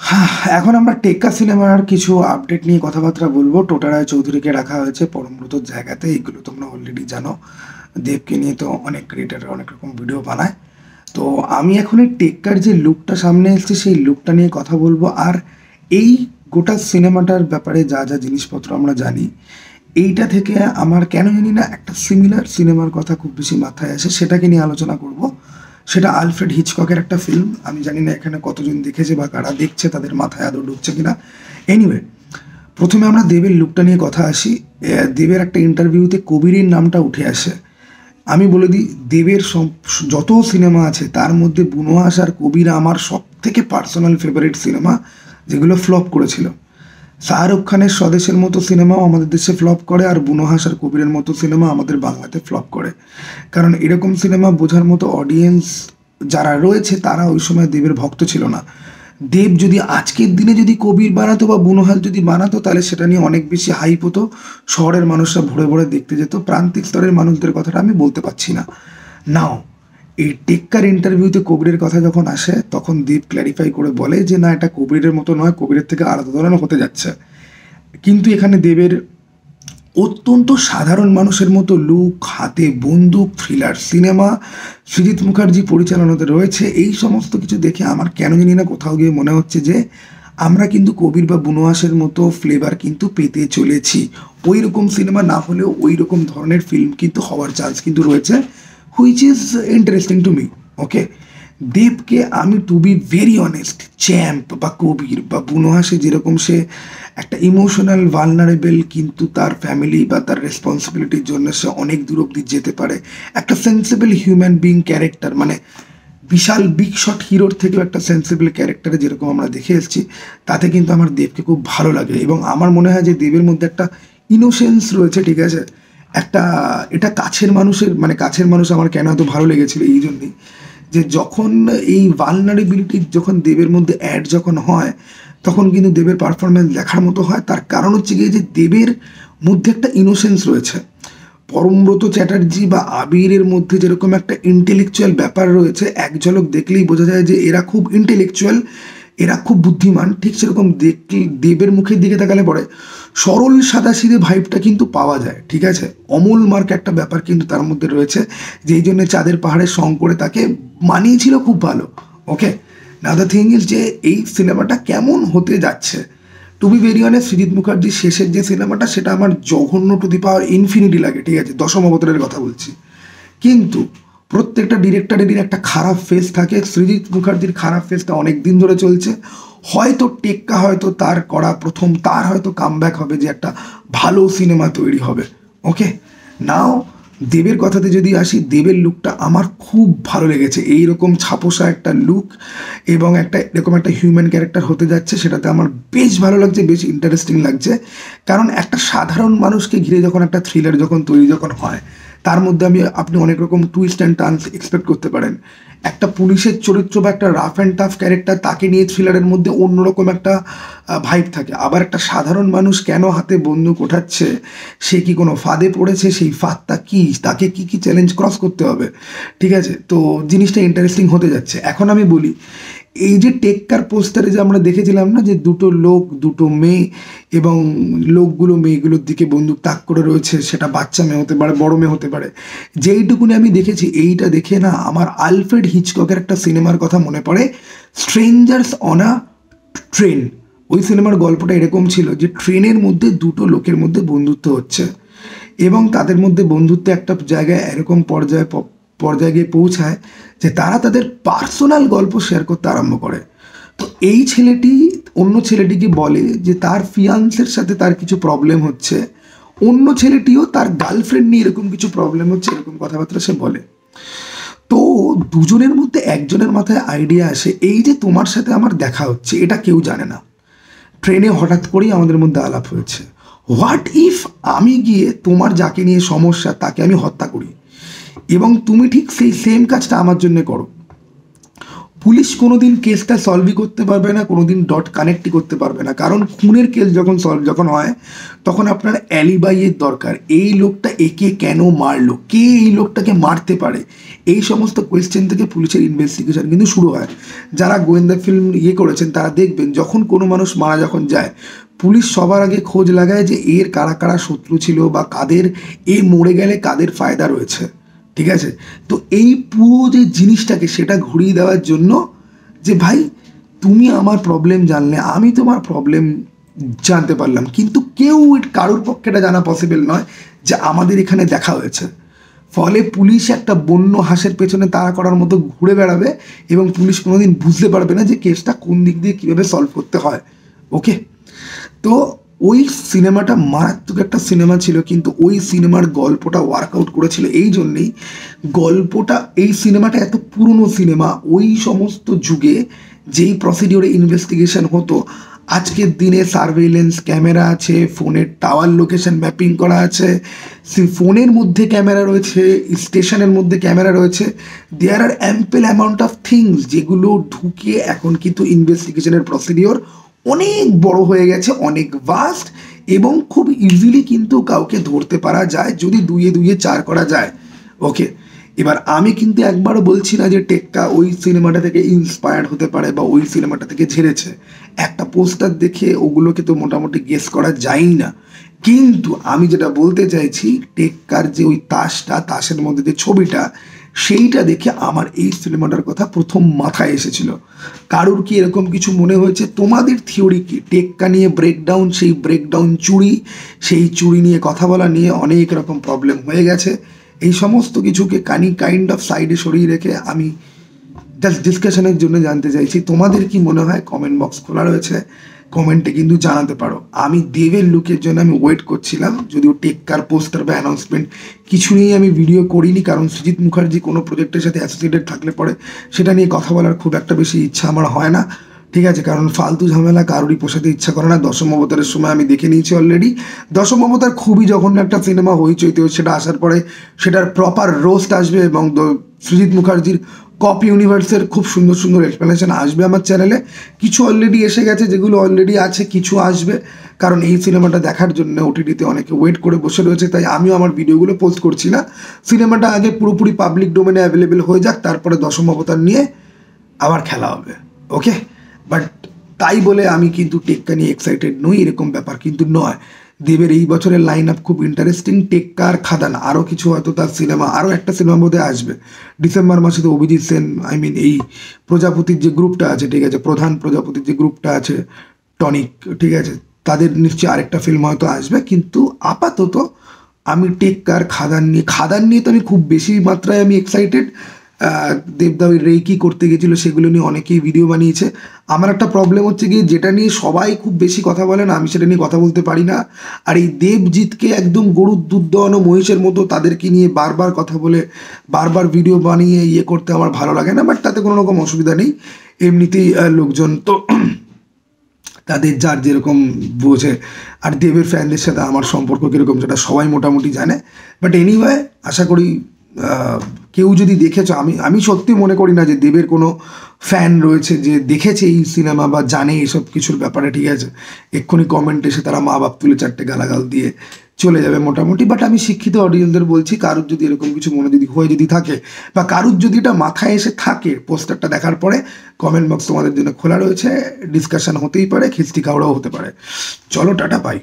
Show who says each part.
Speaker 1: হ্যাঁ, এখন আমরা টেক্কা সিনেমার কিছু আপডেট নিয়ে কথাবার্তা বলবো। টোটা রায়চৌধুরীকে রাখা হয়েছে পরমব্রতর জায়গাতে, এগুলো তোমরা অলরেডি জানো। দেবকে নিয়ে তো অনেক ক্রিয়েটাররা অনেক রকম ভিডিও বানায়। তো আমি এখন এই টেক্কার যে লুকটা সামনে এসছে সেই লুকটা নিয়ে কথা বলবো। আর এই গোটা সিনেমাটার ব্যাপারে যা যা জিনিসপত্র আমরা জানি, এইটা থেকে আমার কেন জানি না একটা সিমিলার সিনেমার কথা খুব বেশি মাথায় আসে, সেটাকে নিয়ে আলোচনা করব। সেটা আলফ্রেড হিচককের একটা ফিল্ম। আমি জানি না এখানে কতজন দেখেছে বা কারা দেখছে, তাদের মাথায় আদৌ ঢুকছে কিনা। এনিওয়ে, প্রথমে আমরা দেবের লুকটা নিয়ে কথা আসি। দেবের একটা ইন্টারভিউতে কবিরের নামটা উঠে আসে। আমি বলে দিই, দেবের যত সিনেমা আছে তার মধ্যে বুনোহাস আর কবিরা আমার সব থেকে পার্সোনাল ফেভারিট সিনেমা, যেগুলো ফ্লপ করেছিল। শাহরুখ খানের স্বদেশের মতো সিনেমাও আমাদের দেশে ফ্লপ করে, আর বুনোহাস আর কবিরের মতো সিনেমা আমাদের বাংলাতে ফ্লপ করে। কারণ এরকম সিনেমা বোঝার মতো অডিয়েন্স যারা রয়েছে তারা ওই সময় দেবের ভক্ত ছিল না। দেব যদি আজকের দিনে যদি কবির বানাতো বা বুনোহাস যদি বানাতো, তাহলে সেটা নিয়ে অনেক বেশি হাইপ হতো, শহরের মানুষরা ভরে ভরে দেখতে যেত। প্রান্তিক স্তরের মানুষদের কথাটা আমি বলতে পারছি না। নাও, এই টেক্কার ইন্টারভিউতে কবিরের কথা যখন আসে, তখন দেব ক্ল্যারিফাই করে বলে যে না, এটা কবিরের মতো নয়, কবিরের থেকে আলাদা ধরনের হতে যাচ্ছে। কিন্তু এখানে দেবের অত্যন্ত সাধারণ মানুষের মতো লুক, হাতে বন্দুক, থ্রিলার সিনেমা, সৃজিত মুখার্জি পরিচালনাতে রয়েছে। এই সমস্ত কিছু দেখে আমার কেন জানি না কোথাও গিয়ে মনে হচ্ছে যে আমরা কিন্তু কবির বা বুনোয়াসের মতো ফ্লেভার কিন্তু পেতে চলেছি। ওই রকম সিনেমা না হলেও ওই রকম ধরনের ফিল্ম কিন্তু হওয়ার চান্স কিন্তু রয়েছে, which is interesting to me. Okay, দেবকে আমি to be very honest, Champ বা কবির বা বুনোহাসে যেরকম সে একটা ইমোশনাল ভালনারেবল, কিন্তু তার ফ্যামিলি বা তার রেসপন্সিবিলিটির জন্য সে অনেক দূর অব্দি যেতে পারে, একটা সেন্সিবল হিউম্যান বিং ক্যারেক্টার, মানে বিশাল বিগ শট হিরোর থেকেও একটা সেন্সিবল ক্যারেক্টারে যেরকম আমরা দেখে এসেছি, তাতে কিন্তু আমার দেবকে খুব ভালো লাগে। এবং আমার মনে হয় যে দেবের মধ্যে একটা ইনোসেন্স রয়েছে, ঠিক আছে। একটা, এটা কাছের মানুষের, মানে কাছের মানুষ আমার কেন এত ভালো লেগেছিল এই জন্যই যে যখন এই ভালনারেবিলিটি যখন দেবের মধ্যে অ্যাড যখন হয়, তখন কিন্তু দেবের পারফরমেন্স দেখার মতো হয়। তার কারণ হচ্ছে গিয়ে যে দেবের মধ্যে একটা ইনোসেন্স রয়েছে। পরমব্রত চ্যাটার্জি বা আবিরের মধ্যে যেরকম একটা ইন্টেলেকচুয়াল ব্যাপার রয়েছে, এক ঝলক দেখলেই বোঝা যায় যে এরা খুব ইন্টেলেকচুয়াল, এরা খুব বুদ্ধিমান, ঠিক সেরকম দেখলে দেবের মুখের দিকে তাকালে পরে সরল সাদাসিধে ভাইবটা কিন্তু পাওয়া যায়, ঠিক আছে। অমূল মার্ক একটা ব্যাপার কিন্তু তার মধ্যে রয়েছে, যেই জন্য চাঁদের পাহাড়ের সং করে তাকে মানিয়েছিল খুব ভালো। ওকে, না দ্য থিং ইজ যে এই সিনেমাটা কেমন হতে যাচ্ছে। To be very honest, Srijit মুখার্জির শেষের যে সিনেমাটা, সেটা আমার জঘন্য টু দি পাওয়ার ইনফিনিটি লাগে, ঠিক আছে, দশম অবতারের কথা বলছি। কিন্তু প্রত্যেকটা ডিরেক্টরেরই একটা খারাপ ফেস থাকে। সৃজিত মুখার্জির খারাপ ফেসটা অনেক দিন ধরে চলছে। হয়তো টেক্কা, হয়তো তার করা প্রথম, তার হয়তো কামব্যাক হবে, যে একটা ভালো সিনেমা তৈরি হবে। ওকে, নাও দেবের কথাতে যদি আসি, দেবের লুকটা আমার খুব ভালো লেগেছে। এইরকম ছাপোষা একটা লুক এবং একটা এরকম একটা হিউম্যান ক্যারেক্টার হতে যাচ্ছে, সেটাতে আমার বেশ ভালো লাগছে, বেশ ইন্টারেস্টিং লাগছে। কারণ একটা সাধারণ মানুষকে ঘিরে যখন একটা থ্রিলার যখন তৈরি যখন হয়, তার মধ্যে আপনি অনেক রকম টুইস্ট অ্যান্ড টার্নস এক্সপেক্ট করতে পারেন। একটা পুলিশের চরিত্র বা একটা রাফ অ্যান্ড টাফ ক্যারেক্টার, তাকে নিয়ে থ্রিলারের মধ্যে অন্যরকম একটা ভাইব থাকে। আবার একটা সাধারণ মানুষ কেন হাতে বন্দুক ওঠাচ্ছে, সে কি কোনো ফাঁদে পড়েছে, সেই ফাঁদটা কি, তাকে কি কি চ্যালেঞ্জ ক্রস করতে হবে, ঠিক আছে। তো জিনিসটা ইন্টারেস্টিং হতে যাচ্ছে। এখন আমি বলি, এই যে টেক্কার পোস্টারে যে আমরা দেখেছিলাম না, যে দুটো লোক, দুটো মেয়ে, এবং লোকগুলো মেয়েগুলোর দিকে বন্দুক তাক করে রয়েছে, সেটা বাচ্চা মেয়ে হতে পারে, বড় মেয়ে হতে পারে। যেইটুকুনি আমি দেখেছি, এইটা দেখে না আমার আলফ্রেড হিচককের একটা সিনেমার কথা মনে পড়ে, স্ট্রেঞ্জার্স অন আ ট্রেন। ওই সিনেমার গল্পটা এরকম ছিল যে ট্রেনের মধ্যে দুটো লোকের মধ্যে বন্ধুত্ব হচ্ছে, এবং তাদের মধ্যে বন্ধুত্ব একটা জায়গায় এরকম পর্যায়ে গিয়ে পৌঁছায় যে তারা তাদের পার্সোনাল গল্প শেয়ার করতে আরম্ভ করে। তো এই ছেলেটি অন্য ছেলেটিকে বলে যে তার ফিয়ান্সের সাথে তার কিছু প্রবলেম হচ্ছে, অন্য ছেলেটিও তার গার্লফ্রেন্ড নিয়ে এরকম কিছু প্রবলেম হচ্ছে, এরকম কথাবার্তা সে বলে। তো দুজনের মধ্যে একজনের মাথায় আইডিয়া আসে, এই যে তোমার সাথে আমার দেখা হচ্ছে, এটা কেউ জানে না, ট্রেনে হঠাৎ করেই আমাদের মধ্যে আলাপ হয়েছে। হোয়াট ইফ আমি গিয়ে তোমার যাকে নিয়ে সমস্যা তাকে আমি হত্যা করি, এবং তুমি ঠিক সেই সেম কাজটা আমার জন্য করো। পুলিশ কোনোদিন কেসটা সলভই করতে পারবে না, কোনোদিন ডট কানেক্টই করতে পারবে না, কারণ খুনের কেস যখন হয় তখন আপনার অ্যালিবাইয়ের দরকার। এই লোকটা একে কেন মারলো, কে এই লোকটাকে মারতে পারে, এই সমস্ত কোয়েশ্চেন থেকে পুলিশের ইনভেস্টিগেশন কিন্তু শুরু হয়। যারা গোয়েন্দা ফিল্ম করেছেন তারা দেখবেন যখন কোনো মানুষ মারা যখন যায়, পুলিশ সবার আগে খোঁজ লাগায় যে এর কারা কারা শত্রু ছিল বা কাদের এ মরে গেলে কাদের ফায়দা রয়েছে, ঠিক আছে। তো এই পুরো যে জিনিসটাকে সেটা ঘুরিয়ে দেওয়ার জন্য যে ভাই তুমি আমার প্রবলেম জানলে, আমি তোমার প্রবলেম জানতে পারলাম, কিন্তু কারোর পক্ষে এটা জানা পসিবল নয় যে আমাদের এখানে দেখা হয়েছে। ফলে পুলিশ একটা বন্য হাঁসের পেছনে তাড়া করার মতো ঘুরে বেড়াবে এবং পুলিশ কোনোদিন বুঝতে পারবে না যে কেসটা কোন দিক দিয়ে কীভাবে সলভ করতে হয়। ওকে, তো ওই সিনেমাটা মারাত্মক একটা সিনেমা ছিল, কিন্তু ওই সিনেমার গল্পটা ওয়ার্কআউট করেছিল এই জন্যেই, এই সিনেমাটা এত পুরনো সিনেমা, ওই সমস্ত যুগে যেই প্রসিডিওরে ইনভেস্টিগেশন হতো, আজকের দিনে সার্ভেইলেন্স ক্যামেরা আছে, ফোনের টাওয়ার লোকেশন ম্যাপিং করা আছে, ফোনের মধ্যে ক্যামেরা রয়েছে, স্টেশনের মধ্যে ক্যামেরা রয়েছে, দেয়ার আর অ্যাম্পল অ্যামাউন্ট অফ থিংস যেগুলো ঢুকে এখন কিন্তু ইনভেস্টিগেশনের প্রসিডিওর অনেক বড় হয়ে গেছে, অনেক ভাস্ট, এবং খুব ইজিলি কিন্তু কাউকে ধরতে পারা যায় যদি দুইয়ে দুইয়ে চার করা যায়। ওকে, এবার আমি কিন্তু একবারও বলছি না যে টেক্কা ওই সিনেমাটা থেকে ইন্সপায়ার্ড হতে পারে বা ওই সিনেমাটা থেকে ঝেড়েছে, একটা পোস্টার দেখে ওগুলোকে তো মোটামুটি গেস করা যায়ই না। কিন্তু আমি যেটা বলতে চাইছি, টেক্কার যে ওই তাসের মধ্যে যে ছবিটা, সেইটা দেখে আমার এই সিনেমাটার কথা প্রথম মাথায় এসেছিল। কারোর কি এরকম কিছু মনে হয়েছে? তোমাদের থিওরি কি? টেক্কা নিয়ে ব্রেকডাউন, সেই ব্রেকডাউন চুরি, সেই চুরি নিয়ে কথা বলা নিয়ে অনেক রকম প্রবলেম হয়ে গেছে। এই সমস্ত কিছুকে কাইন্ড অফ সাইডে সরিয়ে রেখে আমি জাস্ট ডিসকাশনের জন্য জানতে চাইছি তোমাদের কি মনে হয়। কমেন্ট বক্স খোলা রয়েছে, কমেন্টে কিন্তু জানাতে পারো। আমি দেবের লুকের জন্য আমি ওয়েট করছিলাম, যদিও টেক্কার পোস্টার বা অ্যানাউন্সমেন্ট কিছু নিয়ে আমি ভিডিও করিনি, কারণ সৃজিত মুখার্জি কোনো প্রজেক্টের সাথে অ্যাসোসিয়েটেড থাকলে পরে সেটা নিয়ে কথা বলার খুব একটা বেশি ইচ্ছা আমার হয় না, ঠিক আছে, কারণ ফালতু ঝামেলা কারোরই পোষাতে ইচ্ছা করে না। দশম অবতারের সময় আমি দেখে নিয়েছি অলরেডি। দশম অবতার খুবই জঘন্য একটা সিনেমা, হইচইতে সেটা আসার পরে সেটার প্রপার রোস্ট আসবে এবং সৃজিত মুখার্জির কপি ইউনিভার্সের খুব সুন্দর সুন্দর এক্সপ্লেনেশন আসবে আমার চ্যানেলে। কিছু অলরেডি এসে গেছে, যেগুলো অলরেডি আছে, কিছু আসবে, কারণ এই সিনেমাটা দেখার জন্য ওটিটিতে অনেকে ওয়েট করে বসে রয়েছে, তাই আমিও আমার ভিডিওগুলো পোস্ট করছি না। সিনেমাটা আগে পুরোপুরি পাবলিক ডোমেনে অ্যাভেলেবেল হয়ে যাক, তারপরে দশম অবতার নিয়ে আবার খেলা হবে। ওকে, বাট তাই বলে আমি কিন্তু টেক্কা নিয়ে এক্সাইটেড নই, এরকম ব্যাপার কিন্তু নয়। দেবের এই বছরের লাইন আপ খুব ইন্টারেস্টিং। টেক্কা আর খাদান, আরও কিছু হয়তো তার সিনেমা, আরও একটা সিনেমার মধ্যে আসবে ডিসেম্বর মাসে। তো অভিজিৎ সেন, এই প্রজাপতির যে গ্রুপটা আছে, ঠিক আছে, প্রধান প্রজাপতির যে গ্রুপটা আছে, টনিক, ঠিক আছে, তাদের নিশ্চয়ই আরেকটা ফিল্ম হয়তো আসবে। কিন্তু আপাতত আমি টেক্কার খাদান নিয়ে তো আমি খুব বেশি মাত্রায় আমি এক্সাইটেড। দেবদা ওই রেকি করতে গেছিলো, সেগুলো নিয়ে অনেকেই ভিডিও বানিয়েছে। আমার একটা প্রবলেম হচ্ছে গিয়ে, যেটা নিয়ে সবাই খুব বেশি কথা বলে না, আমি সেটা নিয়ে কথা বলতে পারি না। আর এই দেবজিৎকে একদম গরুর দুধ দোয়ানো মহিষের মতো তাদেরকে নিয়ে বারবার কথা বলে বারবার ভিডিও বানিয়ে করতে আমার ভালো লাগে না, বাট তাতে কোনো রকম অসুবিধা নেই। এমনিতেই লোকজন তো তাদের যার যেরকম বোঝে, আর দেবের ফ্যানদের সাথে আমার সম্পর্ক কীরকম সেটা সবাই মোটামুটি জানে। বাট এনিওয়ে, আশা করি কেউ যদি দেখেছো, আমি সত্যি মনে করি না যে দেবের কোনো ফ্যান রয়েছে যে দেখেছে এই সিনেমা বা জানে এসব কিছুর ব্যাপারে, ঠিক আছে। এক্ষুনি কমেন্ট এসে তারা মা বাপ তুলে চারটে গালাগাল দিয়ে চলে যাবে মোটামুটি। বাট আমি শিক্ষিত অডিয়েন্সদের বলছি, কারুর যদি এরকম কিছু মনে যদি থাকে বা কারুর যদি এটা মাথায় এসে থাকে, পোস্টারটা দেখার পরে কমেন্ট বক্স তোমাদের জন্য খোলা রয়েছে, ডিসকাশন হতেই পারে, খিস্তি খাওয়াও হতে পারে। চলো, টাটা, বাই।